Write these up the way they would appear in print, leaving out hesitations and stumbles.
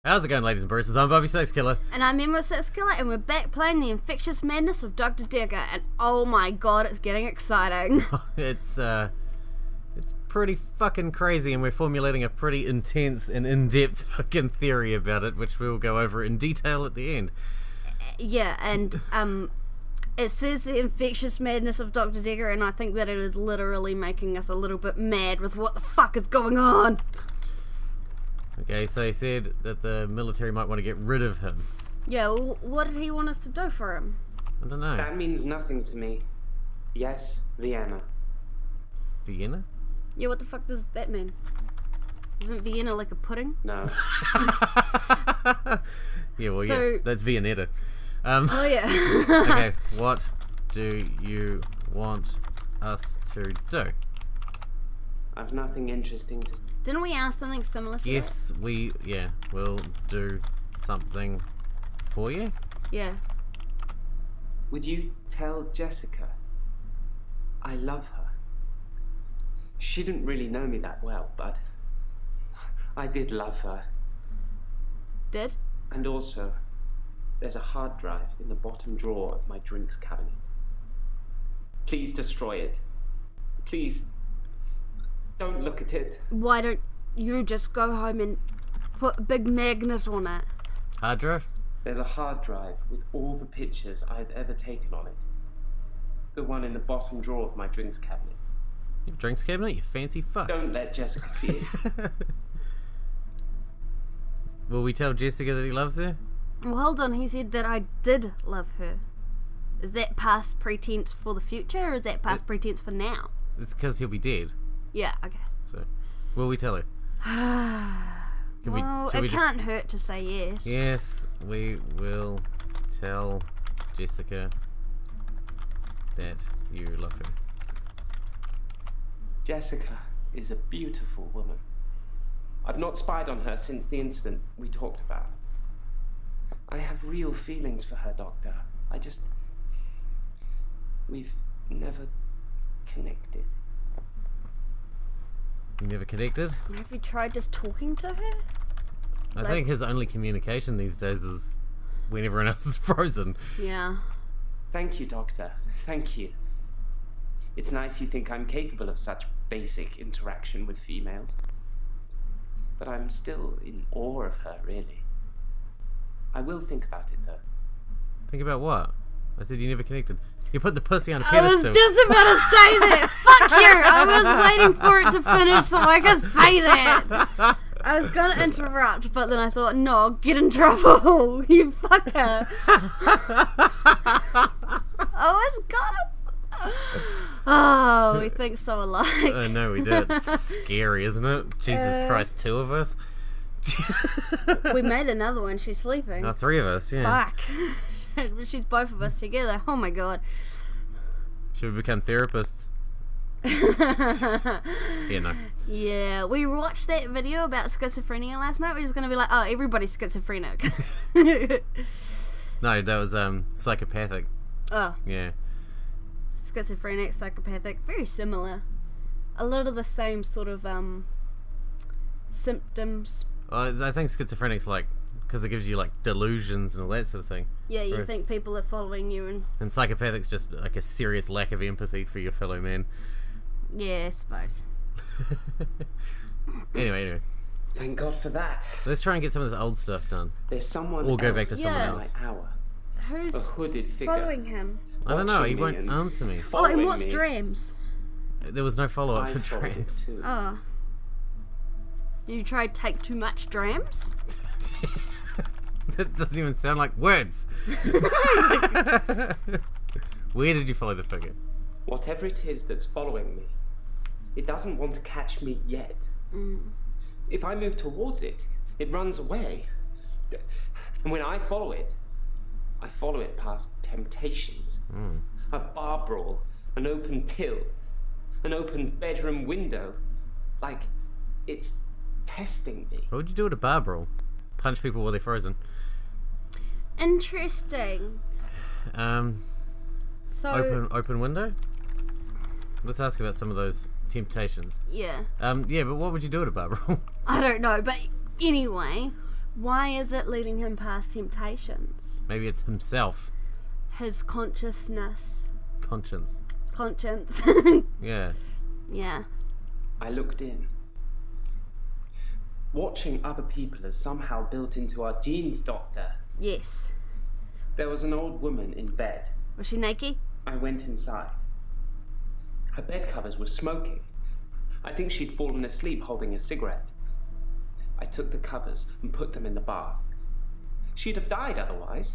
How's it going, ladies and bruises? I'm Bobby Sex Killer. And I'm Emilz and we're back playing the Infectious madness of Dr. Dekker, and oh my god, it's getting exciting. It's pretty fucking crazy, and we're formulating a pretty intense and in-depth fucking theory about it, which we'll go over in detail at the end. Yeah, and it says the Infectious madness of Dr. Dekker, and I think that it is literally making us a little bit mad with what the fuck is going on. Okay, so he said that the military might want to get rid of him. Yeah, well, what did he want us to do for him? I don't know. That means nothing to me. Yes, Vienna. Vienna? Yeah, what the fuck does that mean? Isn't Vienna like a pudding? No. Yeah, well, So- yeah, that's Viennetta. Oh yeah. Okay, what do you want us to do? I've nothing interesting to say. Didn't we ask something similar to Yes, we'll do something for you. that? Yeah. Would you tell Jessica I love her? She didn't really know me that well, but I did love her. Did? And also, there's a hard drive in the bottom drawer of my drinks cabinet. Please destroy it. Please, don't look at it. Why don't you just go home and put a big magnet on it? Hard drive? There's a hard drive with all the pictures I've ever taken on it. The one in the bottom drawer of my drinks cabinet. Your drinks cabinet, you fancy fuck. Don't let Jessica see it. Will we tell Jessica that he loves her? Well, hold on, he said that I did love her. Is that past pretense for the future, or is that past pretense for now? It's because he'll be dead. Yeah, okay. So, will we tell her? Well, should it we just- can't hurt to say yes. Yes, we will tell Jessica that you love her. Jessica is a beautiful woman. I've not spied on her since the incident we talked about. I have real feelings for her, Doctor. We've never connected. You never connected? Have you tried just talking to her? I think his only communication these days is when everyone else is frozen. Yeah. Thank you, Doctor. Thank you. It's nice you think I'm capable of such basic interaction with females. But I'm still in awe of her, really. I will think about it, though. Think about what? I said you never connected. You put the pussy on a I was pedestal. just about to say that. Fuck you! I was waiting for it to finish so I could say that. I was gonna interrupt, but then I thought, no, I'll get in trouble. You fucker. I was gonna. Oh, we think so alike. I know we do. It's scary, isn't it? Jesus Christ, two of us? We made another one. She's sleeping. No, three of us, yeah. Fuck. She's both of us together. Oh my god. Should we become therapists? Yeah, no. Yeah, we watched that video about schizophrenia last night. We're just gonna be like, oh, everybody's schizophrenic. No, that was psychopathic. Oh, Yeah. schizophrenic, psychopathic, very similar. A lot of the same sort of symptoms. I think schizophrenic's like, because it gives you like delusions and all that sort of thing. Yeah, you Whereas- think people are following you, And psychopathic's just like a serious lack of empathy for your fellow man. yeah, I suppose. Anyway. Thank God for that. Let's try and get some of this old stuff done. There's someone Or else go back to someone Yeah. in else. my hour. A Who's hooded figure. following him? I don't know, he watching me won't and answer me. Oh, and following what's me. dreams? There was no follow-up I for followed it trans. too. Oh. Did you try to take too much drams? That doesn't even sound like words. Where did you follow the figure? Whatever it is that's following me, it doesn't want to catch me yet. If I move towards it, it runs away. And when I follow it past temptations. A bar brawl, an open till, an open bedroom window. Like, it's testing me. What would you do at a bar brawl? Punch people while they're frozen. Interesting. So Open window? Let's ask about some of those temptations. yeah, Yeah, but what would you do at a bar brawl? I don't know, but anyway, Why is it leading him past temptations? Maybe it's himself. His consciousness. Conscience. Conscience. Yeah. Yeah. I looked in. Watching other people is somehow built into our genes, Doctor. Yes. There was an old woman in bed. Was she naked? I went inside. Her bed covers were smoking. I think she'd fallen asleep holding a cigarette. I took the covers and put them in the bath. She'd have died otherwise.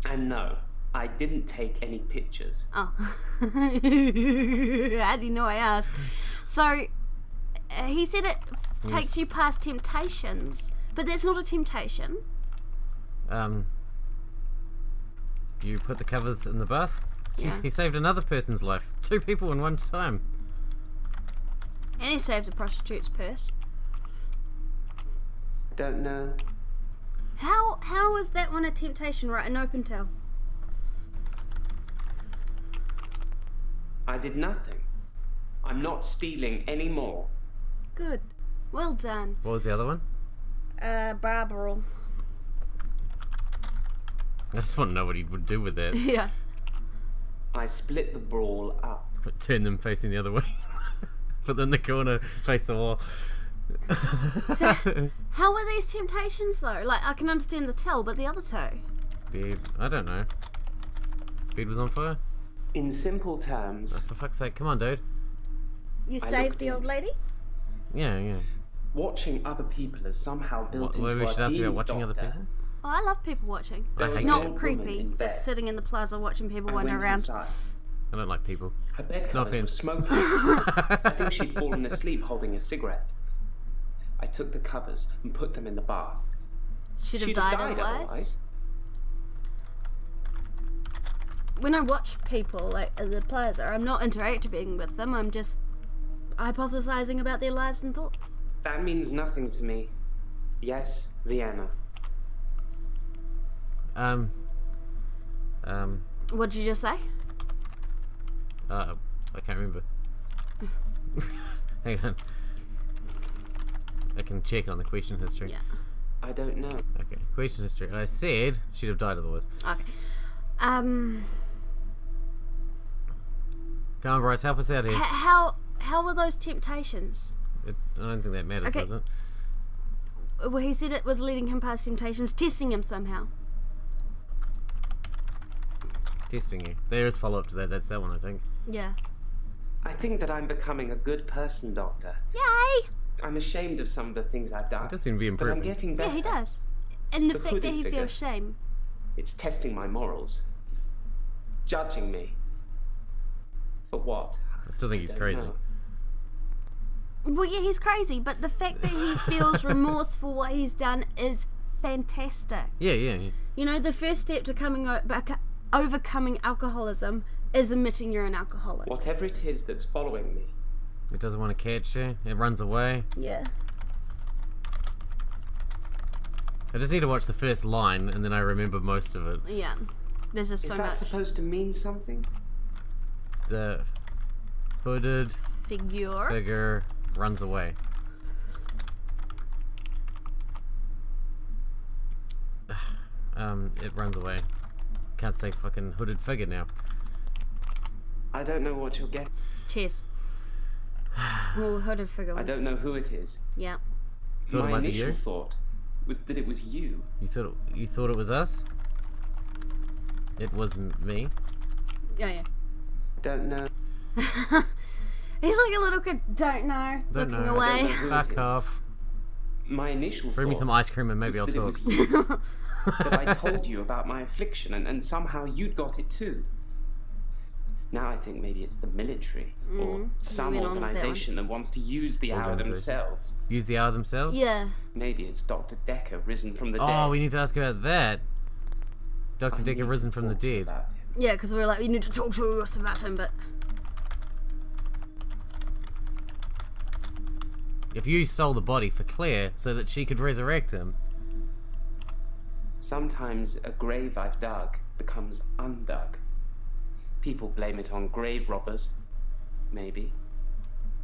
And no, I didn't take any pictures. Oh. How do you know I asked? So, he said it takes you past temptations, but that's not a temptation. You put the covers in the bath? Yeah. He saved another person's life. 2 people in one time. And he saved a prostitute's purse. Don't know. How is that one a temptation, right? An open tell. I did nothing. I'm not stealing anymore. Good. Well done. What was the other one? Barbara. I just want to know what he would do with that. Yeah. I split the brawl up. Turn them facing the other way. Put them in the corner, face the wall. So, how were these temptations though? Like, I can understand the tell, but the other two? Bed. I don't know. Bed was on fire? In simple terms, Oh, for fuck's sake, come on, dude. You I saved looked the in. old lady? Yeah. watching other people is somehow built Maybe into we our should ask you genes, about watching other Doctor. people? Oh, I love people watching. I There was hate an Not old woman creepy, in just bed. sitting in the plaza watching people I wander went around. inside. I don't like people. Her bed No covers were offense. smoking. I think she'd fallen asleep holding a cigarette. I took the covers and put them in the bath. Should have She'd died otherwise. When I watch people like at the plaza, I'm not interacting with them. I'm just hypothesizing about their lives and thoughts. That means nothing to me. Yes, Vienna. What did you just say? I can't remember. Hang on. I can check on the question history. Yeah. I don't know. Okay, question history. I said she'd have died otherwise. Okay. Come on, Bryce, help us out here. How were those temptations? I don't think that matters, Okay. does it? Well, he said it was leading him past temptations, testing him somehow. Testing you. There is follow-up to that. That's that one, I think. Yeah. I think that I'm becoming a good person, Doctor. Yay! I'm ashamed of some of the things I've done. It does seem to be But I'm improving. getting better. Yeah, he does. And the The fact that hooded he figure. feels shame. It's testing my morals. Judging me. For what? I still think he's don't crazy. know. Well, yeah, he's crazy, but the fact that he feels remorse for what he's done is fantastic. Yeah. You know, the first step to overcoming alcoholism is admitting you're an alcoholic. Whatever it is that's following me, It doesn't want to catch you. It runs away. Yeah. I just need to watch the first line, and then I remember most of it. Yeah. There's just is so that much supposed to mean something? The hooded figure. figure runs away. It runs away. Can't say fucking hooded figure now. I don't know what you'll get. Cheers. Well, hooded figure. I don't know who it is. Yeah. Thought it My might be initial you? thought was that it was you. You thought it was us? It was me. Yeah. Don't know. He's like a little kid. Don't know. Don't looking know. away. I don't know who it Fuck is. off. My initial Bring me thought some ice cream and maybe I'll was that talk. it was you. That I told you about my affliction and somehow you'd got it too. Now I think maybe it's the military or some went on with that organisation that wants to use the hour Organisation. themselves. Use the hour themselves? Yeah. Maybe it's Dr. Dekker risen from the dead. Oh, we need to ask about that. Dr. I need Dekker risen to from the talk to you dead. about him. Yeah, because we were like, we need to talk to us about him, but If you stole the body for Claire so that she could resurrect him, Sometimes a grave I've dug becomes undug. People blame it on grave robbers. Maybe.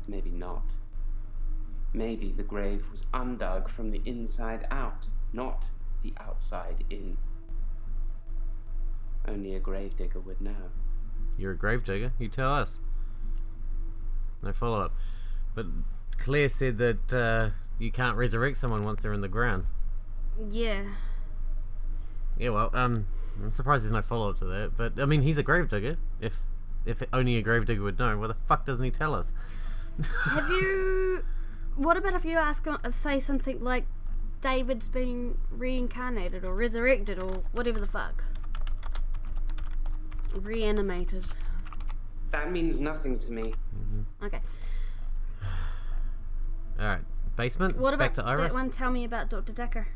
Maybe not. Maybe the grave was undug from the inside out, not the outside in. Only a gravedigger would know. You're a gravedigger? You tell us. No follow-up. But Claire said that you can't resurrect someone once they're in the ground. Yeah. Yeah, well, I'm surprised there's no follow-up to that. But, I mean, he's a gravedigger. If only a gravedigger would know, why the fuck doesn't he tell us? Have you... What about if you say something like David's been reincarnated or resurrected or whatever the fuck? Reanimated. That means nothing to me. Okay. Alright, basement? What Back about to Iris? that one? Tell me about Dr. Dekker.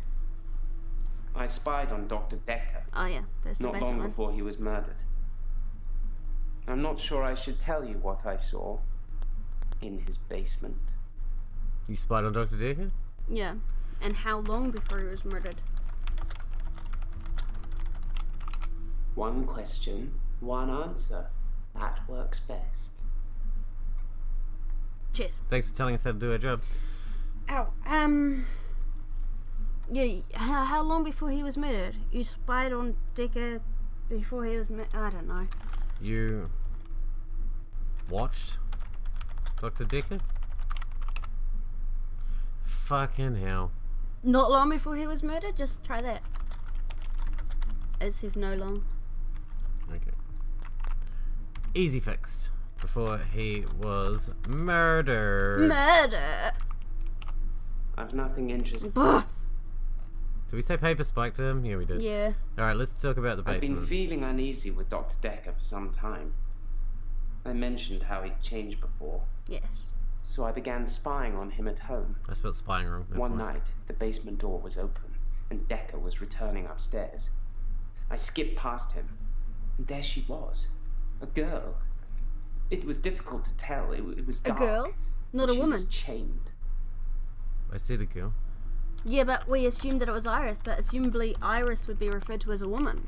I spied on Dr. Dekker Oh yeah, that's the not basement long one. before he was murdered. I'm not sure I should tell you what I saw in his basement. You spied on Dr. Dekker? Yeah. And how long before he was murdered? One question, one answer. That works best. Cheers. Thanks for telling us how to do our job. Ow. Yeah, how long before he was murdered? You spied on Dekker before he was murdered? I don't know. You watched Dr. Dekker? Fucking hell. Not long before he was murdered? Just try that. It says no long. Okay. Easy fixed. Before he was murdered. Murder! I've nothing interesting. Did we say paper spike to him? Yeah, we did. Yeah. Alright, let's talk about the I've been basement. feeling uneasy with Dr. Dekker for some time. I mentioned how he'd changed before, Yes. so I began spying on him at home. I spelled spying wrong. That's One why. night, the basement door was open, and Dekker was returning upstairs. I skipped past him, and there she was. A girl. It was difficult to tell. It was A dark. girl? Not a She woman. was chained. I said a girl. Yeah, but we assumed that it was Iris, but assumably Iris would be referred to as a woman.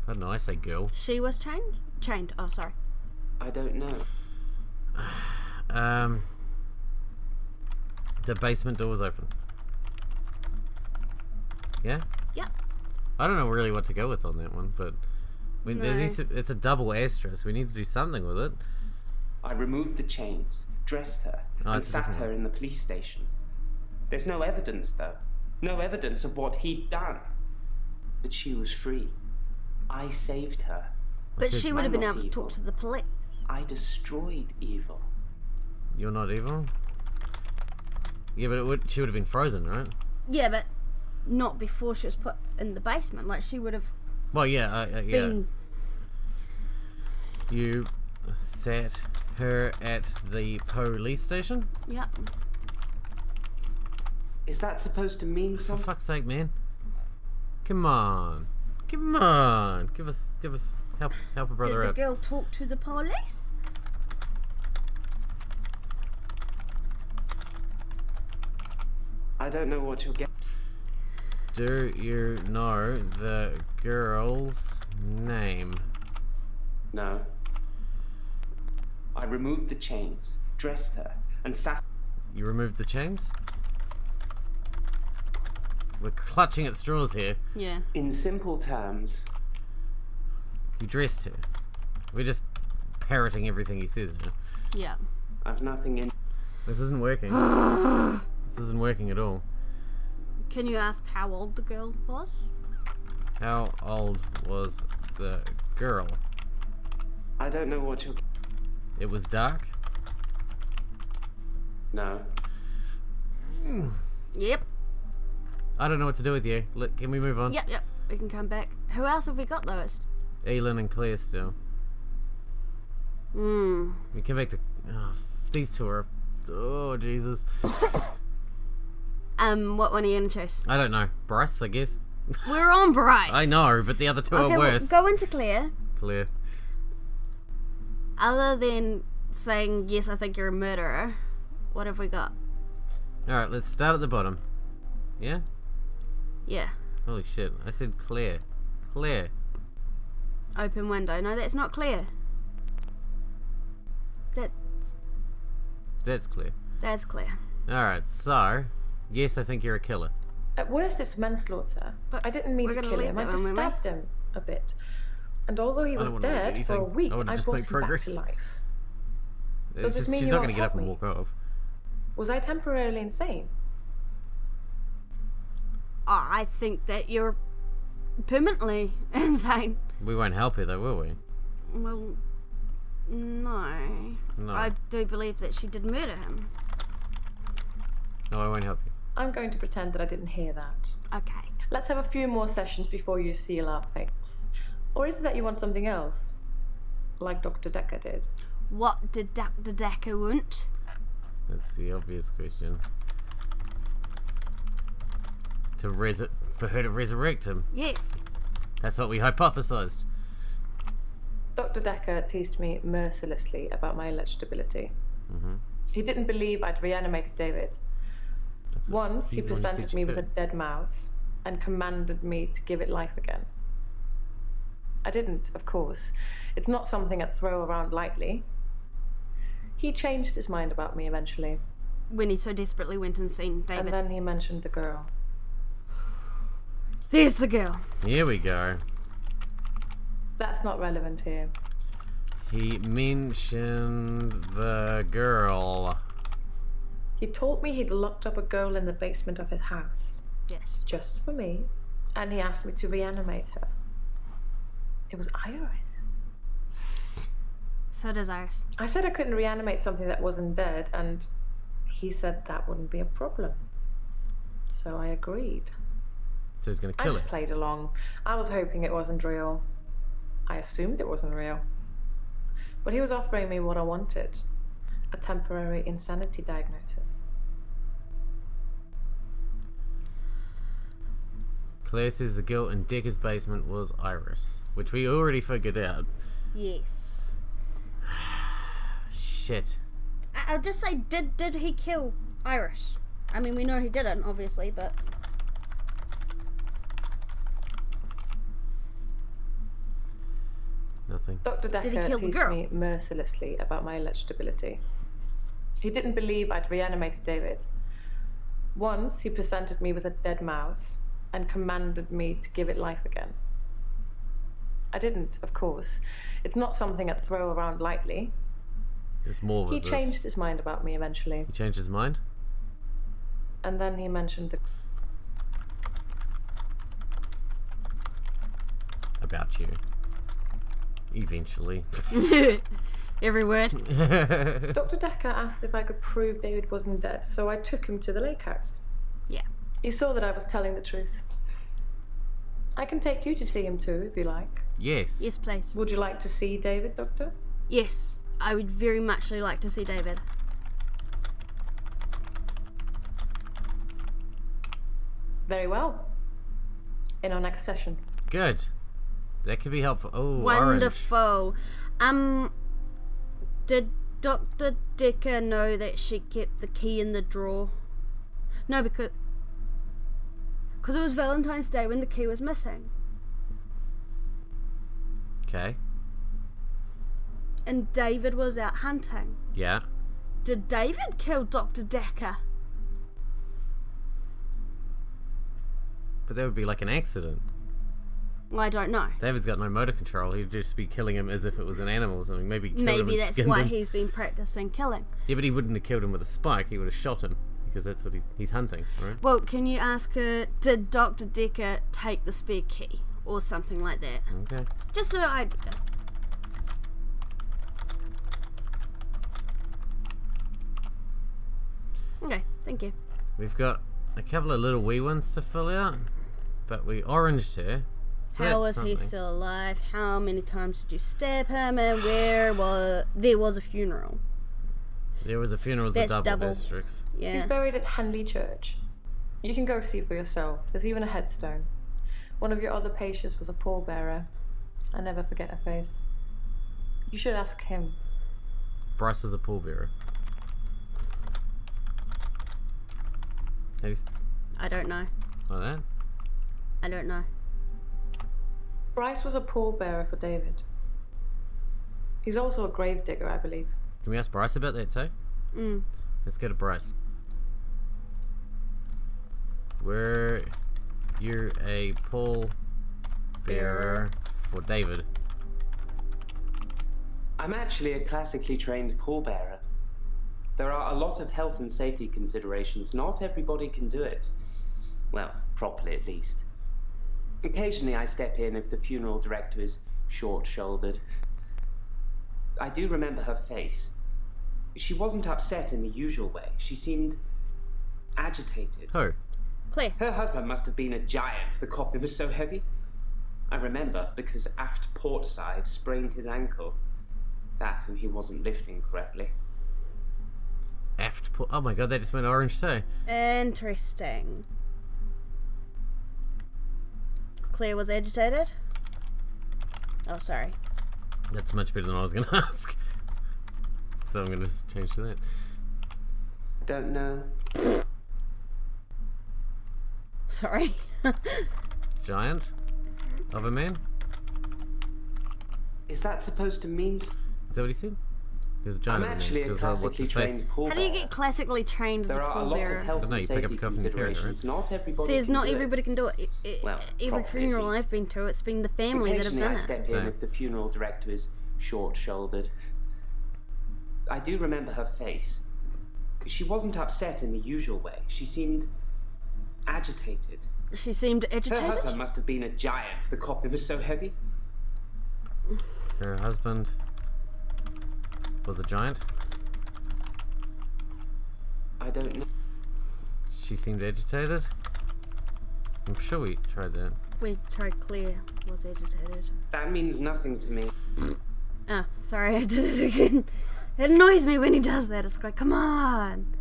I don't know, I say girl. She was chained? Chained. Oh, sorry. I don't know. The basement door was open. Yeah? Yep. I don't know really what to go with on that one, but No. it's a double asterisk. We need to do something with it. I removed the chains, dressed her, Oh, and it's a sat different her one. in the police station. There's no evidence, though. No evidence of what he'd done. But she was free. I saved her. But said- she would have been I'm able not to talk evil. to the police. I destroyed evil. You're not evil? Yeah, but she would have been frozen, right? Yeah, but not before she was put in the basement. Like, she would have Well, yeah, yeah. been... You sat her at the police station? Yeah. Is that supposed to mean For something? fuck's sake, man. Come on. Come on. Give us, help a Did brother the out. girl talk to the police? I don't know what you're getting. Do you know the girl's name? No. I removed the chains, dressed her, and sat. You removed the chains? We're clutching at straws here. Yeah. In simple terms, You dressed her. We're just parroting everything he says now. Yeah. I've nothing in. This isn't working. This isn't working at all. Can you ask how old the girl was? How old was the girl? I don't know what you're. It was dark? No. Yep. I don't know what to do with you. Can we move on? Yep. We can come back. Who else have we got though? It's... Elin and Claire still. We come back to... Oh, these two are... Oh, Jesus. What one are you gonna choose? I don't know. Bryce, I guess. We're on Bryce. I know, but the other two Okay, are well, worse. go into Claire. Claire. Other than saying, yes, I think you're a murderer, what have we got? Alright, let's start at the bottom. Yeah? Yeah. Holy shit. I said Claire. Claire. Open window. No, that's not Claire. That's... That's clear. That's clear. Alright, so, yes, I think you're a killer. At worst, it's manslaughter. But I didn't mean we're to gonna kill leave him. I that just one, won't we? stabbed him a bit. And although he I was don't wanna leave dead for a anything. week, I wanna I just brought make him back to progress. life. It's this just, mean she's you not won't going to get help up and me? walk off. Was I temporarily insane? I think that you're permanently insane. We won't help her though, will we? Well, no. No. I do believe that she did murder him. No, I won't help you. I'm going to pretend that I didn't hear that. Okay. Let's have a few more sessions before you seal our fates. Or is it that you want something else? Like Dr. Dekker did? What did Dr. Dekker want? That's the obvious question. For her to resurrect him. Yes. That's what we hypothesized. Dr. Dekker teased me mercilessly about my electability. He didn't believe I'd reanimated David. Once, he he's the one who said presented you me with a could. dead mouse and commanded me to give it life again. I didn't, of course. It's not something I'd throw around lightly. He changed his mind about me eventually, When he so desperately went and seen David. and then he mentioned the girl. There's the girl. Here we go. That's not relevant here. He mentioned the girl. He told me he'd locked up a girl in the basement of his house, Yes. just for me, and he asked me to reanimate her. It was Iris. So does Iris. I said I couldn't reanimate something that wasn't dead, and he said that wouldn't be a problem. So I agreed. So he's going to I kill just her. played along. I was hoping it wasn't real. I assumed it wasn't real. But he was offering me what I wanted. A temporary insanity diagnosis. Claire says the girl in Dekker's basement was Iris, which we already figured out. Yes. Shit. I'll just say, did he kill Iris? I mean, we know he didn't, obviously, but... Nothing. Dr. Did he Dekker kill the teased girl? me mercilessly about my electability. He didn't believe I'd reanimated David. Once, he presented me with a dead mouse and commanded me to give it life again. I didn't, of course. It's not something I'd throw around lightly. There's more He with this. changed his mind about me eventually, He changed his mind? and then he mentioned the... About you. Eventually. Every word. Dr. Dekker asked if I could prove David wasn't dead, so I took him to the lake house. Yeah. He saw that I was telling the truth. I can take you to see him too, if you like. Yes. Yes, please. Would you like to see David, Doctor? Yes. I would very much like to see David. Very well. In our next session. Good. That could be helpful. Oh, orange. Wonderful. Did Dr. Dekker know that she kept the key in the drawer? No, because it was Valentine's Day when the key was missing. Okay. And David was out hunting. Yeah. Did David kill Dr. Dekker? But that would be like an accident. Well, I don't know. David's got no motor control. He'd just be killing him as if it was an animal or something. Maybe killed him Maybe and that's skinned why him. he's been practicing killing. Yeah, but he wouldn't have killed him with a spike. He would have shot him because that's what he's hunting, right? Well, can you ask her, did Dr. Dekker take the spare key? Or something like that. Okay. Just an idea. Okay, thank you. We've got a couple of little wee ones to fill out, but we oranged her. So How that's was he something. still alive? How many times did you stab him? And there was a funeral. There was a funeral with That's a double double. asterisks. He's Yeah. buried at Henley Church. You can go see for yourself. There's even a headstone. One of your other patients was a pallbearer. I never forget her face. You should ask him. Bryce was a pallbearer. How do you I don't know. like that? I don't know. Bryce was a pallbearer for David. He's also a gravedigger, I believe. Can we ask Bryce about that too? Let's go to Bryce. Were you a pall bearer for David? I'm actually a classically trained pallbearer. There are a lot of health and safety considerations. Not everybody can do it. Well, properly at least. Occasionally I step in if the funeral director is short-shouldered. I do remember her face. She wasn't upset in the usual way. She seemed agitated. Who? Claire. Her husband must have been a giant. The coffin was so heavy. I remember because aft port side sprained his ankle. That and he wasn't lifting correctly. Aft port. Oh my god, that just went orange too. Interesting. Claire was agitated? Oh, sorry. That's much better than I was going to ask. So I'm going to just change to that. Don't know. Sorry. Giant of a man? Is that supposed to mean? Is that what he said? He was a giant I'm of a man. actually a 'Cause, classically what's his trained face? pallbearer. How do you get classically trained as There a are a lot pallbearer? of health I don't know, and you pick up safety a coffin and carry it, considerations. right? Not everybody Says can not do everybody it. can do it. Well, Every properly at funeral least. I've been to, it's been the family that have Occasionally done I it. step in Same. if the funeral director is short-shouldered. I do remember her face. She wasn't upset in the usual way. She seemed agitated. She seemed Her agitated? husband must have been a giant. The coffin was so heavy. Her husband was a giant. I don't know. She seemed agitated. I'm sure we tried that. We tried Claire was agitated. That means nothing to me. Ah, sorry, I did it again. It annoys me when he does that. It's like, come on.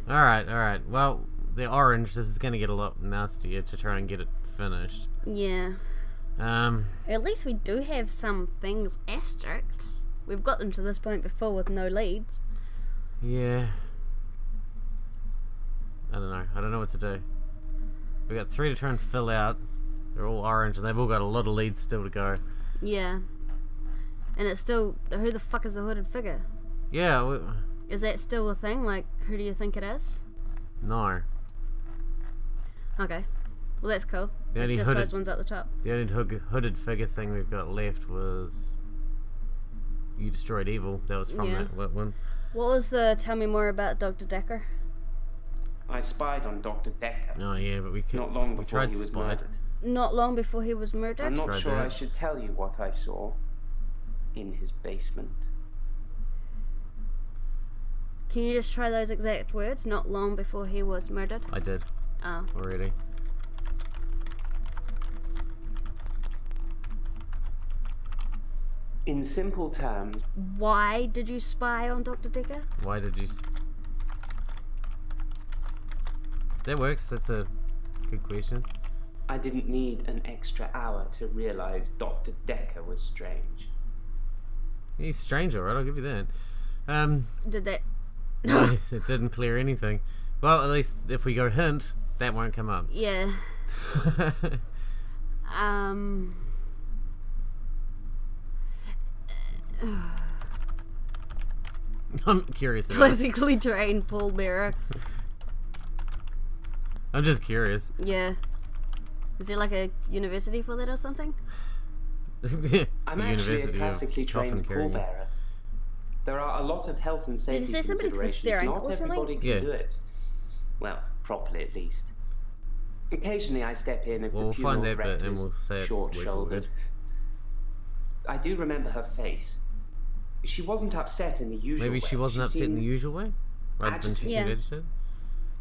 Alright. Well, the orange, this is going to get a lot nastier to try and get it finished. Yeah. At least we do have some things asterisks. We've got them to this point before with no leads. Yeah. I don't know. I don't know what to do. We got 3 to try and fill out. They're all orange and they've all got a lot of leads still to go. Yeah. And it's still, who the fuck is the hooded figure? Yeah, Is that still a thing? Like, who do you think it is? no. Okay. Well, that's cool. The It's only just hooded- those ones at the top. The only hooded figure thing we've got left was You Destroyed Evil. That was from Yeah. that one. What was the tell me more about Dr. Dekker? I spied on Dr. Dekker. Oh yeah, but we could. Not long we before tried he was Spite. murdered. Not long before he was murdered? I'm not Tried sure that. I should tell you what I saw in his basement. Can you just try those exact words? Not long before he was murdered? I did Oh. already. In simple terms, Why did you spy on Dr. Dekker? Why did you? That works. That's a good question. I didn't need an extra hour to realize Dr. Dekker was strange. He's strange, alright. I'll give you that. Did that... No, it didn't clear anything. Well, at least if we go hint, that won't come up. Yeah. I'm curious about it. Classically trained pallbearer. I'm just curious. Yeah. Is there like a university for that or something? I'm The actually a University of classically Coffin trained Carrying. pallbearer. There are a lot of health and you safety say somebody twist their considerations. ankle or Not something? everybody can Yeah. do it. Well, properly at least. Occasionally I step in if Well, the we'll funeral find that bit director and is we'll say it word for short-shouldered. word. I do remember her face. She wasn't upset in the usual way. Maybe she wasn't upset in the seemed- usual way? Rather than she seemed Yeah. agitated?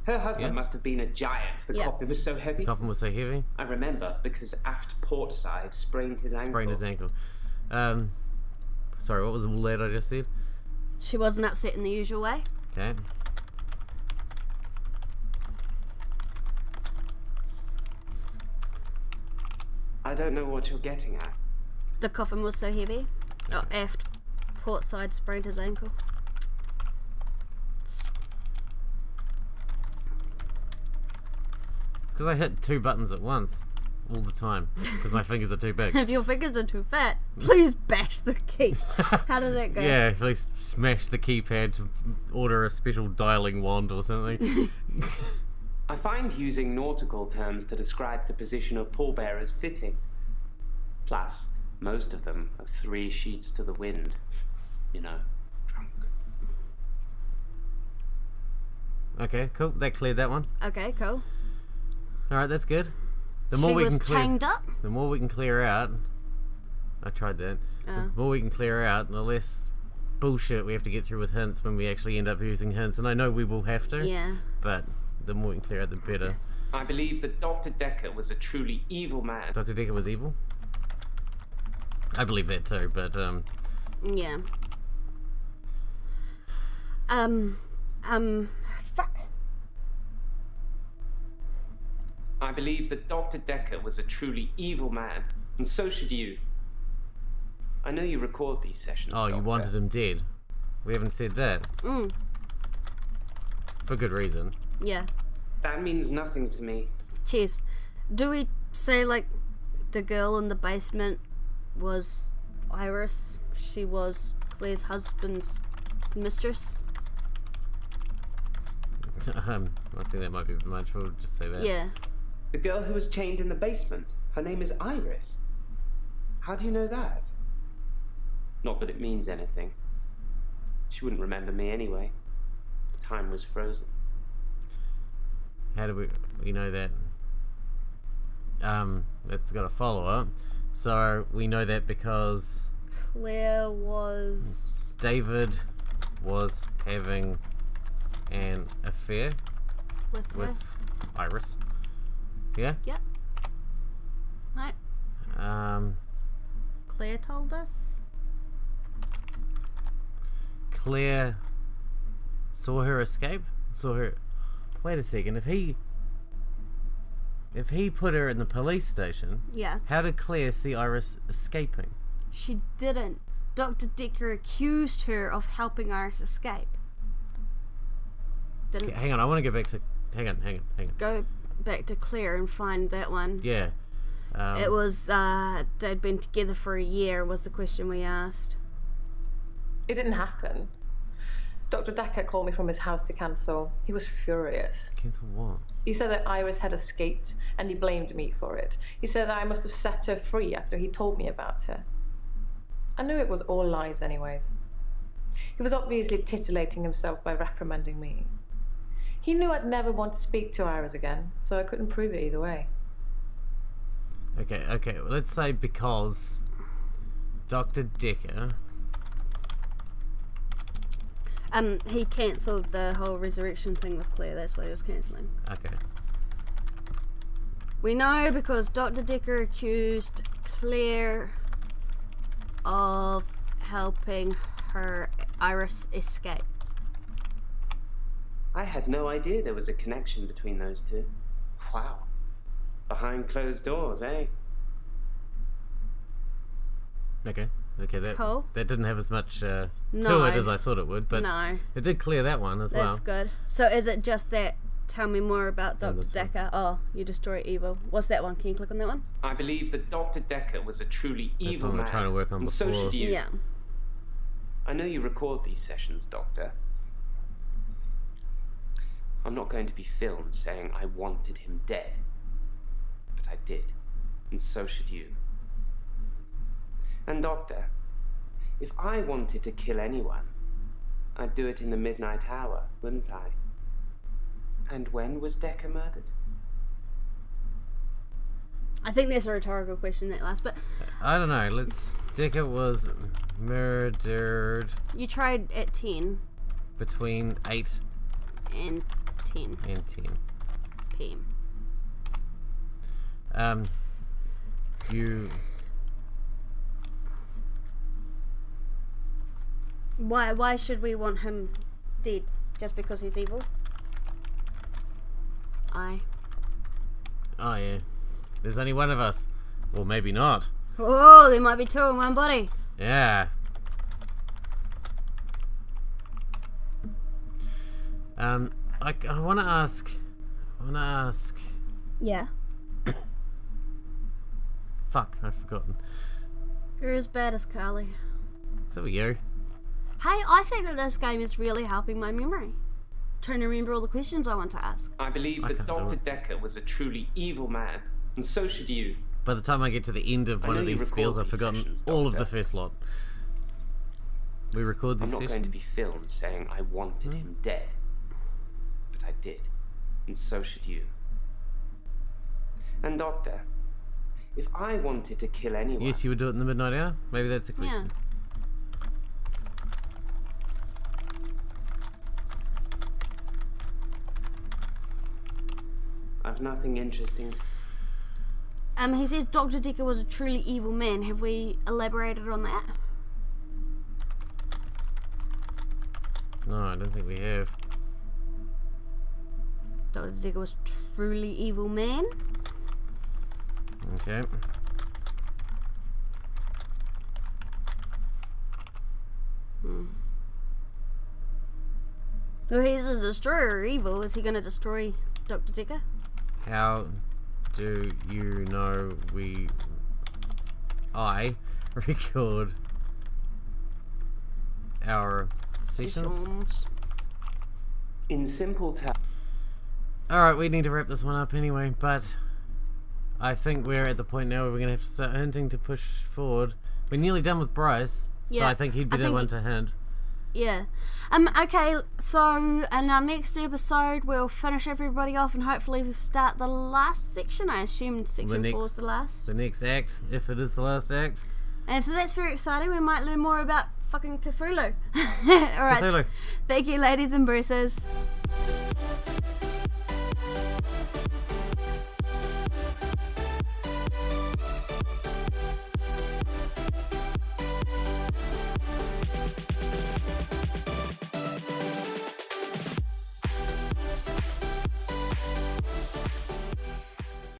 Her husband Yeah. must have been a giant. The Yeah. coffin was so heavy. The coffin was so heavy. I remember because aft port side sprained his ankle. Sprained his ankle. Sorry, what was the word I just said? She wasn't upset in the usual way? Okay. I don't know what you're getting at. The coffin was so heavy? Oh, aft port side sprained his ankle. It's because I hit 2 buttons at once. all the time because my fingers are too big. If your fingers are too fat, please bash the key. How did that go? Yeah, please smash the keypad to order a special dialing wand or something. I find using nautical terms to describe the position of pallbearers fitting. Plus, most of them are 3 sheets to the wind. You know, drunk. Okay, cool. That cleared that one. Okay, cool. Alright, that's good. The She was chained up? The more we can clear out... I tried that. The more we can clear out, the less bullshit we have to get through with hints when we actually end up using hints. And I know we will have to. Yeah. But the more we can clear out, the better. I believe that Dr. Dekker was a truly evil man. Dr. Dekker was evil? I believe that too, but Yeah. Fuck. I believe that Dr. Dekker was a truly evil man, and so should you. I know you record these sessions, oh, Doctor. you wanted him dead. We haven't said that. For good reason. Yeah. That means nothing to me. Cheers. Do we say, like, the girl in the basement was Iris? She was Claire's husband's mistress? I think that might be much. We'll just say that. Yeah. The girl who was chained in the basement. Her name is Iris. How do you know that? Not that it means anything. She wouldn't remember me anyway. Time was frozen. How do we know that? That's got a follow-up. So we know that because Claire was... David was having an affair with her? with Iris. Yeah? Yep. No. Claire told us? Claire saw her escape? Saw her... Wait a second, if he put her in the police station, Yeah. how did Claire see Iris escaping? She didn't. Dr. Dekker accused her of helping Iris escape. Didn't Okay, hang on, I want to go back to... Hang on. go back to Claire and find that one. Yeah. It was, they'd been together for a year, was the question we asked. It didn't happen. Dr. Dekker called me from his house to cancel. He was furious. Cancel what? He said that Iris had escaped and he blamed me for it. He said that I must have set her free after he told me about her. I knew it was all lies anyways. He was obviously titillating himself by reprimanding me. He knew I'd never want to speak to Iris again, so I couldn't prove it either way. Okay, well, let's say because Dr. Dekker... He cancelled the whole resurrection thing with Claire, that's what he was cancelling. Okay. We know because Dr. Dekker accused Claire of helping her Iris escape. I had no idea there was a connection between those two. Wow. Behind closed doors, eh? Okay, that Cool. that didn't have as much to No. it as I thought it would, but No. it did clear that one as That's well. good. So is it just that? Tell me more about Dr. this one. Dekker. Oh, you destroy evil. What's that one? Can you click on that one? I believe that Dr. Dekker was a truly That's evil what we were man. trying to work on and so before. should you. Yeah. I know you record these sessions, Doctor. I'm not going to be filmed saying I wanted him dead. But I did. And so should you. And Doctor, if I wanted to kill anyone, I'd do it in the midnight hour, wouldn't I? And when was Dekker murdered? I think there's a rhetorical question that last, but I don't know. Dekker was murdered you tried at 10 between 8 and 10 and 10. p.m. You... Why should we want him dead? Just because he's evil? Oh, yeah. There's only one of us. Well, maybe not. Oh, there might be two in one body. Yeah. I want to ask... Yeah. Fuck, I've forgotten. You're as bad as Carly. So are you. Hey, I think that this game is really helping my memory. Trying to remember all the questions I want to ask. I believe I that can't do Dr. it. Dekker was a truly evil man, and so should you. By the time I get to the end of I one know of you these record spells, I've these forgotten sessions, all of the Doctor. first lot. We record I'm these not sessions. going to be filmed saying I wanted him dead. But I did. And so should you. And Doctor, if I wanted to kill anyone... Yes, you would do it in the midnight hour? Maybe that's a question. I've nothing interesting to... He says Dr. Dekker was a truly evil man. Have we elaborated on that? No, I don't think we have. Dr. Dekker was truly evil man. Okay. Well, he's a destroyer of evil. Is he going to destroy Dr. Dekker? How do you know I record our sessions? In simple terms... Alright, we need to wrap this one up anyway, but I think we're at the point now where we're going to have to start hinting to push forward. We're nearly done with Bryce, so Yeah, I think he'd be I the think one to hint. Yeah. Okay, so in our next episode, we'll finish everybody off and hopefully we'll start the last section. I assume section 4 is the last. The next act, if it is the last act. And so that's very exciting. We might learn more about fucking Cthulhu. Alright. Cthulhu. Thank you, ladies and bruises.